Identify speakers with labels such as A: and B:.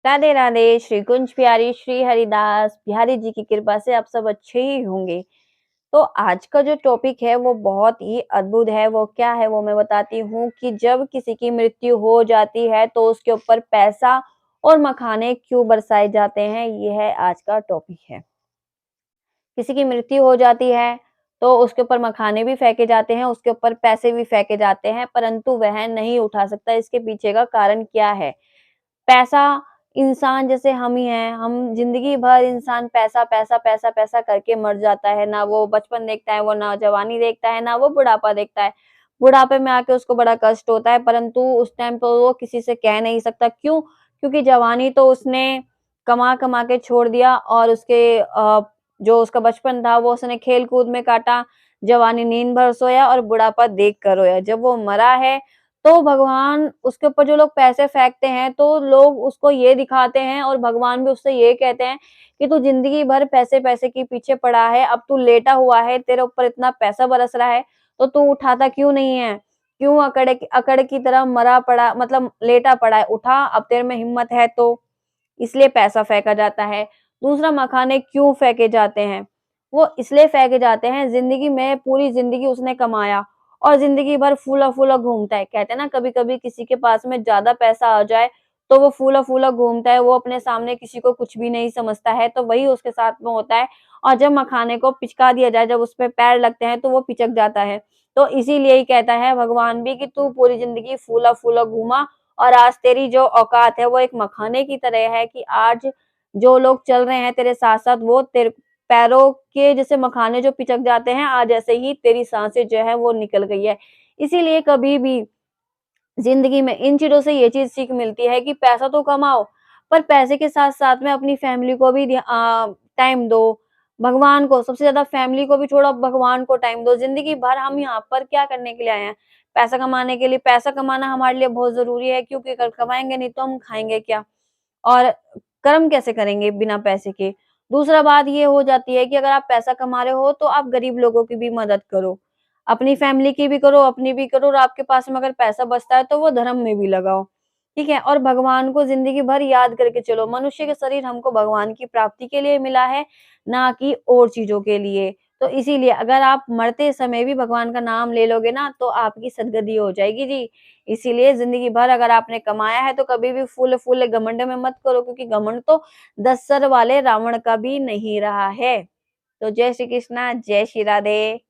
A: राधे राधे, श्री कुंज प्यारी, श्री हरिदास बिहारी जी की कृपा से आप सब अच्छे ही होंगे। तो आज का जो टॉपिक है वो बहुत ही अद्भुत है, वो क्या है वो मैं बताती हूँ कि जब किसी की मृत्यु हो जाती है तो उसके ऊपर पैसा और मखाने क्यों बरसाए जाते हैं, ये है आज का टॉपिक है। किसी की मृत्यु हो जाती है तो उसके ऊपर मखाने भी फेंके जाते हैं, उसके ऊपर पैसे भी फेंके जाते हैं, परंतु वह नहीं उठा सकता। इसके पीछे का कारण क्या है? पैसा इंसान जैसे हम ही हैं, हम ज़िंदगी भर इंसान पैसा, पैसा, पैसा, पैसा करके मर जाता है। ना वो बचपन देखता है, वो ना जवानी देखता है, ना वो बुढ़ापा देखता है। बुढ़ापे में आके उसको बड़ा कष्ट होता है, परंतु उस टाइम तो वो किसी से कह नहीं सकता। क्यों? क्योंकि जवानी तो उसने कमा-कमा के छोड़ दिया और उसके जो उसका बचपन था वो उसने खेल-कूद में काटा, जवानी नींद भर सोया और बुढ़ापा देख कर रोया। जब वो मरा है तो भगवान उसके ऊपर जो लोग पैसे फेंकते हैं, तो लोग उसको ये दिखाते हैं और भगवान भी उससे ये कहते हैं कि तू ज़िंदगी भर पैसे-पैसे के पीछे पड़ा है, अब तू लेटा हुआ है, तेरे ऊपर इतना पैसा बरस रहा है, तो तू उठाता क्यों नहीं है? क्यों अकड़ की तरह मरा पड़ा मतलब लेटा पड़ा है? उठा, अब तेरे में हिम्मत है तो। इसलिए पैसा फेंका जाता है। दूसरा मखाने क्यों फेंके जाते हैं? वो इसलिए फेंके जाते हैं ज़िंदगी में पूरी ज़िंदगी उसने कमाया और ज़िंदगी भर फूला-फूला घूमता है। कहते हैं ना कभी-कभी किसी के पास में ज़्यादा पैसा आ जाए तो वो फूला-फूला घूमता है, वो अपने सामने किसी को कुछ भी नहीं समझता है, तो वही उसके साथ में होता है और जब मखाने को पिचका दिया जाए, जब उसपे पैर लगते हैं तो वो पिचक जाता है। तो इसीलिए ही कहता है भगवान भी कि तू पूरी ज़िंदगी फूला-फूला घूमा और आज तेरी जो औकात है वो एक मखाने की तरह है कि आज जो लोग चल रहे हैं तेरे साथ-साथ वो तेरे पैरों के जैसे मखाने जो पिचक जाते हैं, आज ऐसे ही तेरी साँसें जो है वो निकल गई है। इसीलिए कभी भी ज़िंदगी में इन चीज़ों से ये चीज़ सीख मिलती है कि पैसा तो कमाओ, पर पैसे के साथ-साथ में अपनी फैमिली को भी टाइम दो। भगवान को सबसे ज़्यादा फैमिली को भी छोड़ो, भगवान को टाइम दो। ज़िंदगी भर हम यहाँ पर क्या करने के लिए आए हैं? पैसा कमाने के लिए। पैसा कमाना हमारे लिए बहुत ज़रूरी है क्योंकि अगर कमाएँगे नहीं तो हम खाएँगे क्या? और कर्म कैसे करेंगे बिना पैसे के? दूसरा बात ये हो जाती है कि अगर आप पैसा कमा रहे हो तो आप गरीब लोगों की भी मदद करो। अपनी फैमिली की भी करो, अपनी भी करो और आपके पास में अगर पैसा बचता है तो वो धर्म में भी लगाओ। ठीक है? और भगवान को ज़िंदगी भर याद करके चलो। मनुष्य का शरीर हमको भगवान की प्राप्ति के लिए मिला है, ना कि और चीज़ों के लिए। तो इसीलिए अगर आप मरते समय भी भगवान का नाम ले लोगे ना तो आपकी सद्गति हो जाएगी जी। इसीलिए ज़िंदगी भर अगर आपने कमाया है तो कभी भी फूले-फूले घमंड में मत करो क्योंकि घमंड तो 10 सर वाले रावण का भी नहीं रहा है। तो जय श्री कृष्णा, जय श्री राधे।